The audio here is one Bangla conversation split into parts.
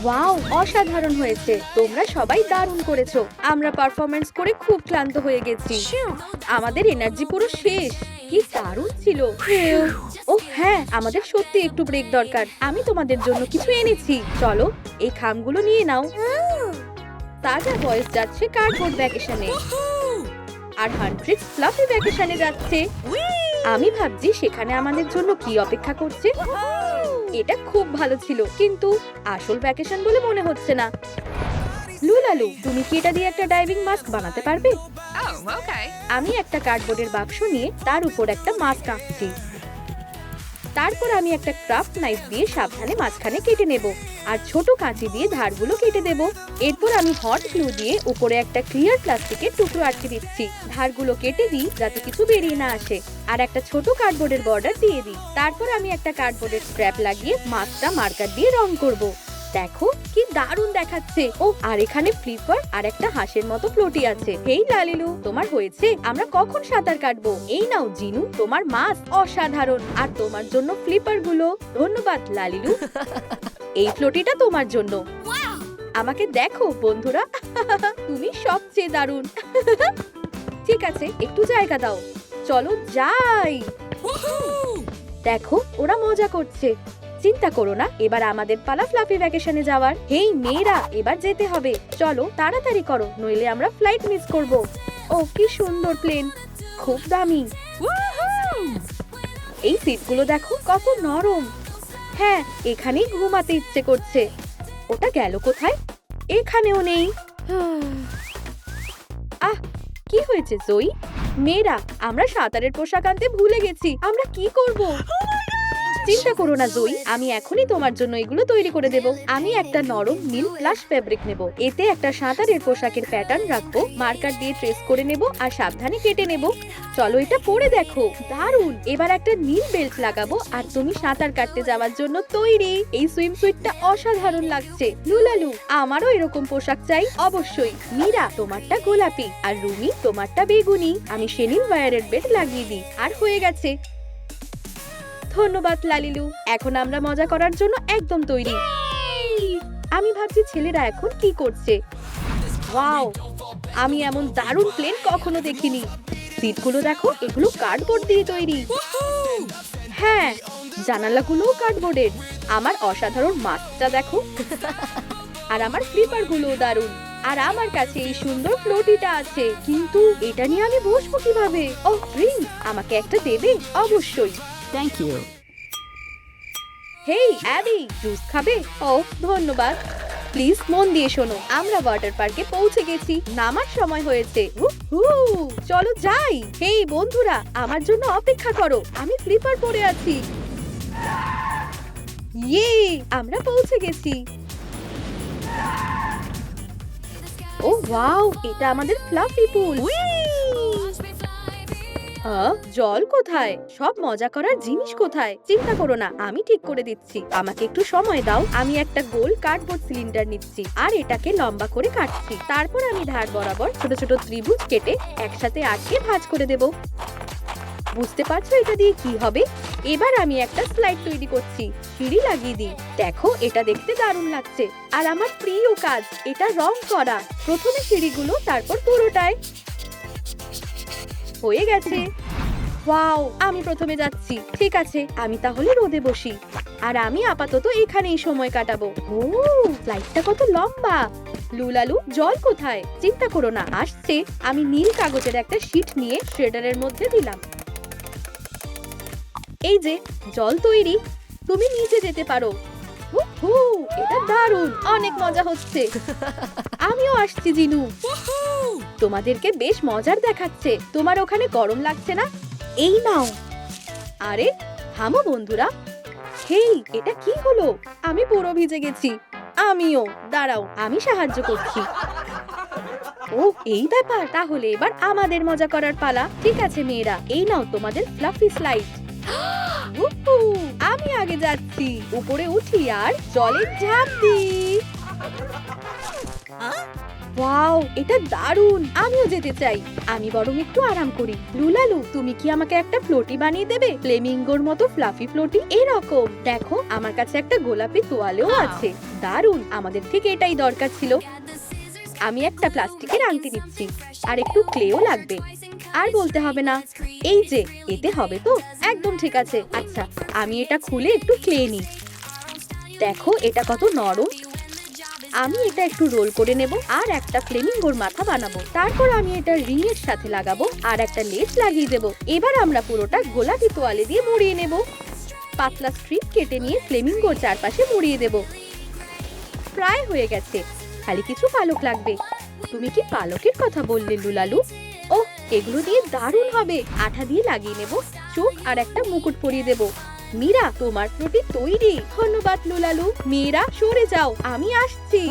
ওয়াও, অসাধারণ হয়েছে। তোমরা সবাই দারুণ করেছো। আমরা পারফরম্যান্স করে খুব ক্লান্ত হয়ে গেছি। আমাদের এনার্জি পুরো শেষ। কি দারুণ ছিল। ও হ্যাঁ, আমাদের সত্যি একটু ব্রেক দরকার। আমি তোমাদের জন্য কিছু এনেছি। চলো, এই খামগুলো নিয়ে নাও। তাজা বয়েস যাচ্ছে কার্ডবোর্ড ভ্যাকেশনে, আর হান্ট্রিক্স ফ্লাফি ভ্যাকেশনে যাচ্ছে। আমি ভাবছি সেখানে আমাদের জন্য কি অপেক্ষা করছে। এটা খুব ভালো ছিল, কিন্তু আসল ভ্যাকেশন বলে মনে হচ্ছে না। লুলালু, তুমি কি এটা দিয়ে একটা ডাইভিং মাস্ক বানাতে পারবে? আমি একটা কার্ডবোর্ডের বাক্স নিয়ে তার উপর একটা মাস্ক আঁকছি। তারপর আমি একটা ক্রাফট নাইফ দিয়ে সাবধানে মাঝখানে কেটে নেব, আর ছোট কাঁচি দিয়ে ধারগুলো কেটে দেব। এরপর আমি হট গ্লু দিয়ে উপরে একটা ক্লিয়ার প্লাস্টিকের টুকরো আটকে দিচ্ছি। ধারগুলো কেটে দিই যাতে কিছু বেরিয়ে না আসে, আর একটা ছোট কার্ডবোর্ডের বর্ডার দিয়ে দিই। তারপর আমি একটা কার্ডবোর্ডের স্ট্র্যাপ লাগিয়ে মাস্কটা মার্কার দিয়ে রং করব। দেখো কি দারুণ দেখাচ্ছে। ও আর এখানে ফ্লিপার আর একটা হাঁসের মতো ফ্লোটি আছে। হেই লালিলু, তোমার হয়েছে? আমরা কখন সাঁতার কাটবো? এই নাও জিনু, তোমার মাছ অসাধারণ, আর তোমার জন্য ফ্লিপার গুলো। ধন্যবাদ লালিলু। এই ফ্লোটিটা তোমার জন্য। আমাকে দেখো বন্ধুরা, তুমি সবচেয়ে দারুণ। ঠিক আছে, একটু জায়গা দাও। চলো যাই। দেখো ওরা মজা করছে। চিন্তা করো না, এবার আমাদের পালা ফ্লাফি ভ্যাকেশনে যাওয়ার। হেই মেয়েরা, এবার যেতে হবে। চলো তাড়াতাড়ি করো, নইলে আমরা ফ্লাইট মিস করব। ও কি সুন্দর প্লেন, খুব দামি। এই সিটগুলো দেখো কত নরম। হ্যাঁ, এখানেই ঘুমাতে ইচ্ছে করছে। ওটা গেল কোথায়? এখানেও নেই। আহ, কি হয়েছে জয়ী? মেয়েরা, আমরা সাঁতারের পোশাক আনতে ভুলে গেছি। আমরা কি করব? চিন্তা করো না জয়ী, আমি এখনই তোমার জন্য এগুলো তৈরি করে দেব। আমি একটা নরম নীল প্লাশ ফেব্রিক নেব, এতে একটা সাঁতারের পোশাকের প্যাটার্ন রাখবো, মার্কার দিয়ে ট্রেস করে নেব আর সাবধানে কেটে নেব। চলো এটা পরে দেখো, দারুণ। এবার একটা নীল বেল্ট লাগাবো, আর তুমি সাঁতার কাটতে যাওয়ার জন্য তৈরি। এই সুইমস্যুটটা অসাধারণ লাগছে। লুলালু, আমারও এরকম পোশাক চাই। অবশ্যই। মীরা, তোমারটা গোলাপি, আর রুমি তোমারটা বেগুনি। আমি সেনিল ওয়্যারের বেল্ট লাগিয়ে দিই, আর হয়ে গেছে। ধন্যবাদ লালিলু, এখন আমরা মজা করার জন্য একদম তৈরি। আমি ভাবছি ছেলেরা এখন কি করছে। ওয়াও, আমি এমন দারুণ প্লেন কখনো দেখিনি। সিটগুলো দেখো, এগুলো কার্ডবোর্ড দিয়ে তৈরি। হ্যাঁ, জানালাগুলোও কার্ডবোর্ডের। আমার অসাধারণ মাস্কটা দেখো। আর আমার ফ্লিপার গুলোও দারুণ। আর আমার কাছে এই সুন্দর ফ্লোটিটা আছে, কিন্তু এটা নিয়ে আমি বসবো কিভাবে? ও রিং, আমাকে একটা দেবে? অবশ্যই। Thank you. Hey Abby, juice খাবে? ও ধন্যবাদ। প্লিজ মন দিয়ে শোনো, আমরা ওয়াটার পার্কে পৌঁছে গেছি। নামার সময় হয়েছে। চলো যাই। হেই বন্ধুরা, আমার জন্য অপেক্ষা করো, আমি স্লিপার পরে আছি। ইয়ে, আমরা পৌঁছে গেছি। ও ওয়াও, এটা আমাদের ফ্লাফি পুল। জল কোথায়? সব মজা করার জিনিস কোথায়? চিন্তা করো না, আমি ঠিক করে দিচ্ছি। আমাকে একটু সময় দাও। আমি একটা গোল কার্ডবোর্ড সিলিন্ডার নিচ্ছি, আর এটাকে লম্বা করে কাটছি। তারপর আমি ধার বরাবর ছোট ছোট ত্রিভুজ কেটে একসাথে আটকে ভাঁজ করে দেব। বুঝতে পারছো এটা দিয়ে কি হবে? এবার আমি একটা স্লাইড তৈরি করছি। সিঁড়ি লাগিয়ে দিই। দেখো, এটা দেখতে দারুণ লাগছে। আর আমার প্রিয় কাজ, এটা রং করা। প্রথমে সিঁড়িগুলো, তারপর পুরোটায়। হয়ে গেছে। ওয়াও, আমি প্রথমে যাচ্ছি। ঠিক আছে, আমি তাহলে রোদে বসি। আর আমি আপাতত এখানেই সময় কাটাবো। ও, ফ্লাইটটা কত লম্বা। লুলালু, জল কোথায়? চিন্তা করো না, আসছে। আমি নীল কাগজের একটা শীট নিয়ে শ্রেডারের মধ্যে দিলাম। এই যে, জল তৈরি। তুমি নিচে যেতে পারো। এটা দারুণ, অনেক মজা হচ্ছে। আমিও আসছি জিনু। তোমাদেরকে বেশ মজার দেখাচ্ছে। তোমার ওখানে গরম লাগছে না? এই নাও। আরে থামো বন্ধুরা। হেই, এটা কি হলো? আমি পুরো ভিজে গেছি। আমিও। দাঁড়াও, আমি সাহায্য করছি। ও এই ব্যাপার, তাহলে এবার আমাদের মজা করার পালা। ঠিক আছে মেয়েরা, এই নাও তোমাদের ফ্লাফি স্লাইড। আমি আগে যাচ্ছি। উপরে উঠি আর জলে ঝাঁপ দিই। ওয়াও, এটা দারুণ! আমিও যেতে চাই। আমি বরং একটু আরাম করি। লুলালু, তুমি কি আমাকে একটা ফ্লোটি বানিয়ে দেবে? ফ্লেমিঙ্গোর মতো ফ্লাফি ফ্লোটি এরকম। দেখো, আমার কাছে একটা গোলাপি তোয়ালেও আছে। দারুণ! আমাদের ঠিক এটাই দরকার ছিল। আমি একটা প্লাস্টিকের আংটি নিচ্ছি, আর একটু ক্লেও লাগবে। আর বলতে হবে না। এই যে, এতে হবে তো? একদম ঠিক আছে। আচ্ছা, আমি এটা খুলে একটু ক্লে নিই। দেখো, এটা কত নরম। আমি এটা একটু রোল করে নেব আর একটা ফ্লেমিঙ্গোর মাথা বানাবো। তারপর আমি এটা রিং এর সাথে লাগাবো আর একটা লেস লাগিয়ে দেব। এবার আমরা পুরোটা গোলাপি তোয়ালে দিয়ে মুড়িয়ে নেব। পাতলা স্ট্রিপ কেটে নিয়ে ফ্লেমিঙ্গোর চারপাশে মুড়িয়ে দেব। প্রায় হয়ে গেছে, খালি কিছু পালক লাগবে। তুমি কি পালকের কথা বললে লুলালু? ওহ, এগুলো দিয়ে দারুণ হবে। আঠা দিয়ে লাগিয়ে নেব, চোখ আর একটা মুকুট পরিয়ে দেব। মীরা, তোমার ফ্লোটি তৈরি। ধন্যবাদ লুলালু। মীরা, সরে যাও, আমি আসছি।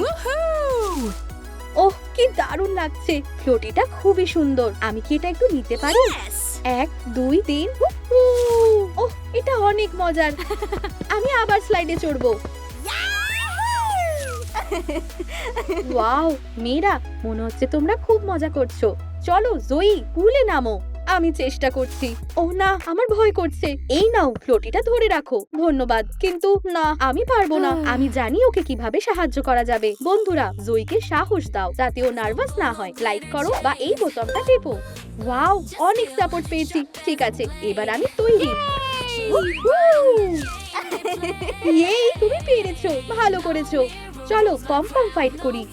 ওহ, কি দারুণ লাগছে। ফ্লোটিটা খুবই সুন্দর। আমি কি এটা একটু নিতে পারি? 1 2 3। ওহ, এটা অনেক মজার। আমি আবার স্লাইডে চড়বো। ওয়াও, মীরা, মনে হচ্ছে তোমরা খুব মজা করছো। চলো জয়ী, পুলে নামো। আমি চেষ্টা করছি। ওহ না, আমার ভয় করছে। এই নাও, ফ্লোটিটা ধরে রাখো। ধন্যবাদ, কিন্তু না, আমি পারবো না। আমি জানি ওকে কিভাবে সাহায্য করা যাবে। বন্ধুরা, জয়ীকে সাহস দাও যাতে ও নার্ভাস না হয়। লাইক করো বা এই বোতামটা টেপো। ওয়াও, অনেক সাপোর্ট পেয়েছি। ঠিক আছে, এবার আমি তৈরি। এই, তুমি পেরেছো, ভালো করেছো। চলো পম পম ফাইট করি।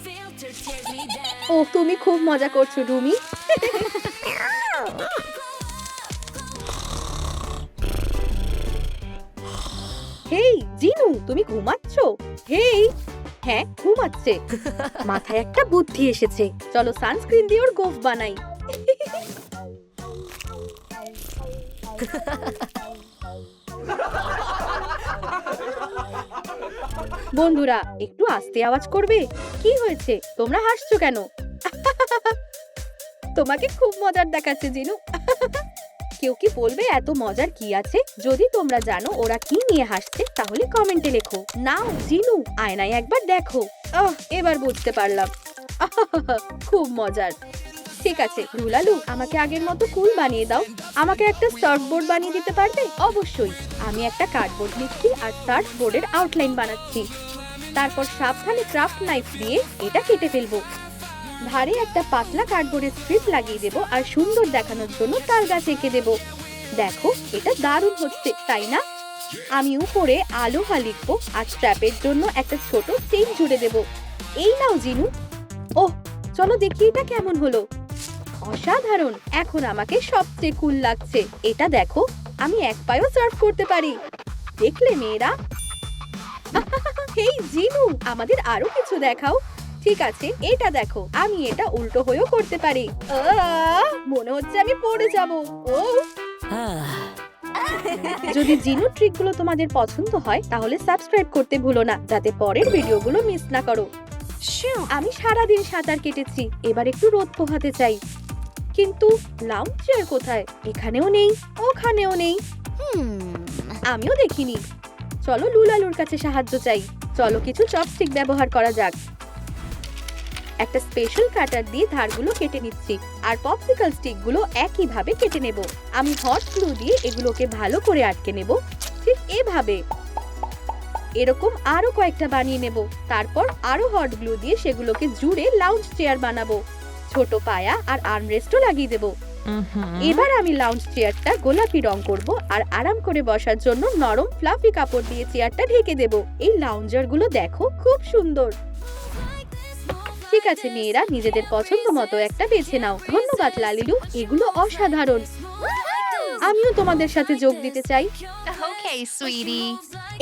ও, তুমি খুব মজা করছো রুমি। হেই জিনু, তুমি ঘুমাচ্ছ? হেই, হ্যাঁ, ঘুমাচ্ছে। মাথায় একটা বুদ্ধি এসেছে। চলো সানস্ক্রিন দিয়ে ওর গোফ বানাই। বন্ধুরা, একটু আস্তে আওয়াজ করবে। কি হয়েছে? তোমরা হাসছো কেন? তোমাকে খুব মজার দেখাচ্ছে জিনু। কেউ কি বলবে এত মজার কি আছে? যদি তোমরা জানো ওরা কি নিয়ে হাসছে, তাহলে কমেন্টে লেখো। নাও জিনু, আয়নায় একবার দেখো। এবার বুঝতে পারলাম। খুব মজার। ঠিক আছে লুলালু, আমাকে আগের মতো কুল বানিয়ে দাও। আমাকে একটা সার্ফবোর্ড বানিয়ে দিতে পারবে? অবশ্যই। আমি একটা কার্ডবোর্ড নিচ্ছি আর সার্ফবোর্ডের আউটলাইন বানাচ্ছি। তারপর সাবধানে ক্রাফট নাইফ দিয়ে এটা কেটে ফেলবো। ধারে একটা পাতলা কার্ডবোর্ডের স্ট্রিপ লাগিয়ে দেব আর সুন্দর দেখানোর জন্য তাল গাছ এঁকে দেব। দেখো, এটা দারুণ হচ্ছে, তাই না? আমি উপরে আলোহা লিখবো আর স্ট্র্যাপের জন্য একটা ছোট চেইন জুড়ে দেব। এই নাও জিনু। ওহ, চলো দেখি এটা কেমন হলো। অসাধারণ। এখন আমাকে সবচেয়ে কুল লাগছে। এটা দেখো, আমি এক পায়েও সার্ফ করতে পারি। দেখলে মেয়েরা? হেই জিনু, আমাদের আরো কিছু দেখাও। ঠিক আছে, এটা দেখো, আমি এটা উল্টো হয়েও করতে পারি। মনে হচ্ছে আমি পড়ে যাব। ও, যদি জিনু ট্রিকগুলো তোমাদের পছন্দ হয় তাহলে সাবস্ক্রাইব করতে ভুলো না, যাতে পরের ভিডিওগুলো মিস না করো। আমি সারাদিন সাঁতার কেটেছি, এবার একটু রোদ পোহাতে চাই। কিন্তু লাউঞ্জ চেয়ার কোথায়? এখানেও নেই, ওখানেও নেই। আমিও দেখিনি। চলো লুলালুর কাছে সাহায্য চাই। চলো কিছু চপস্টিক ব্যবহার করা যাক। একটা স্পেশাল কাটার দিয়ে ধারগুলো কেটে নিচ্ছি আর পপসিকল স্টিকগুলো একই ভাবে কেটে নেব। আমি হট গ্লু দিয়ে এগুলোকে ভালো করে আটকে নেব, ঠিক এভাবে। এরকম আরো কয়েকটা বানিয়ে নেব। তারপর আরো হট গ্লু দিয়ে সেগুলোকে জুড়ে লাউঞ্জ চেয়ার বানাবো। ছোট পায়া আর আর্মরেস্টও লাগিয়ে দেব। এবার আমি লাউঞ্জ চেয়ারটা গোলাপি রং করব আর আরাম করে বসার জন্য নরম ফ্লাফি কাপড় দিয়ে চেয়ারটা ঢেকে দেব। এই লাউঞ্জার গুলো দেখো, খুব সুন্দর। ঠিক আছে মেয়েরা, নিজেদের পছন্দ মতো একটা বেছে নাও। ধন্যবাদ লালিলু, এগুলো অসাধারণ। আমিও তোমাদের সাথে যোগ দিতে চাই। Okay, sweetie.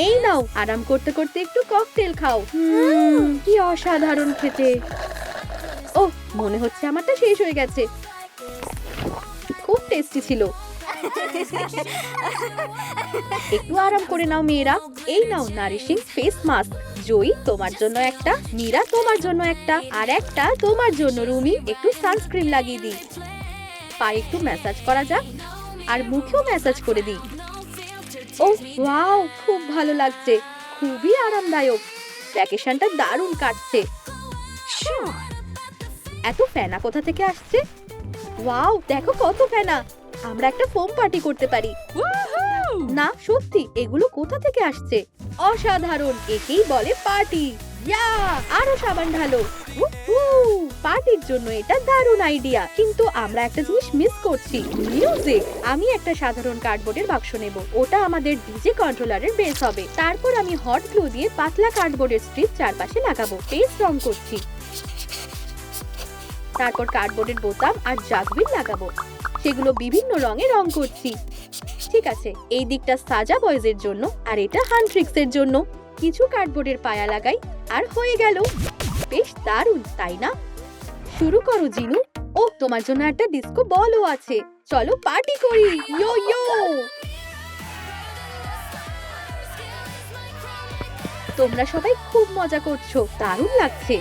এই নাও, আরাম করতে করতে একটু ককটেল খাও। কি অসাধারণ খেতে। ওহ, মনে হচ্ছে আমারটা শেষ হয়ে গেছে। খুব টেস্টি ছিল। একটু আরাম করে নাও মেয়েরা। এই নাও নারিশিং ফেস মাস্ক। জয়ী, তোমার জন্য একটা। মীরা, তোমার জন্য একটা। আর একটা তোমার জন্য রুমি। একটু সানস্ক্রিন লাগিয়ে দিই। পায়ে একটু ম্যাসাজ করা যাক আর মুখেও ম্যাসাজ করে দিই। ওহ ওয়াও, খুব ভালো লাগছে, খুবই আরামদায়ক। ভ্যাকেশনটা দারুণ কাটছে। এত ফেনা কোথা থেকে আসছে? ওয়াও, দেখো কত ফেনা! আমরা একটা ফোম পার্টি করতে পারি। না সত্যি, এগুলো কোথা থেকে আসছে? অসাধারণ, একেই বলে পার্টি। ইয়া, আরো সাবান ঢালো। পার্টির জন্য এটা দারুণ আইডিয়া, কিন্তু আমরা একটা জিনিস মিস করছি, মিউজিক। আমি একটা সাধারণ কার্ডবোর্ডের বাক্স নেব, ওটা আমাদের ডিজে কন্ট্রোলারের বেস হবে। তারপর আমি হট গ্লু দিয়ে পাতলা কার্ডবোর্ডের স্ট্রিপ চারপাশে লাগাবো। পেস্ট রং করছি, তারপর কার্ডবোর্ডের বোতাম আর জাগবিল লাগাবো, সেগুলো বিভিন্ন রঙে রং করছি। ঠিক আছে, এই দিকটা সাজা বয়েজের জন্য আর এটা হান্ট্রিক্সের জন্য। কিছু কার্ডবোর্ডের পায়া লাগাই আর হয়ে গেল। বেশ দারুণ, তাই না? শুরু করো জিনু। ও, তোমার জন্য একটা ডিস্কো বলও আছে, চলো পার্টি করি। ইয়ো ইয়ো, তোমরা সবাই খুব মজা করছো, দারুণ লাগছে।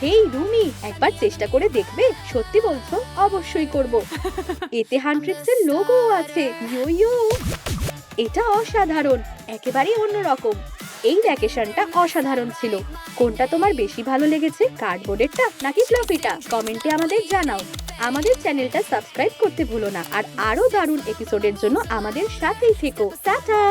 হেই রুমি, একবার চেষ্টা করে দেখবে? সত্যি বলছো? অবশ্যই করব। এতে হান্ট্রিক্সের লোগো আছে। ইয়ো ইয়ো, এটা অসাধারণ, একেবারেই অন্যরকম। এই ভ্যাকেশনটা অসাধারণ ছিল। কোনটা তোমার বেশি ভালো লেগেছে, কার্ডবোর্ডেরটা নাকি ফ্লফিটা? কমেন্টে আমাদের জানাও। আমাদের চ্যানেলটা সাবস্ক্রাইব করতে ভুলো না, আর আরো দারুণ এপিসোডের জন্য আমাদের সাথেই থেকো। টাটা।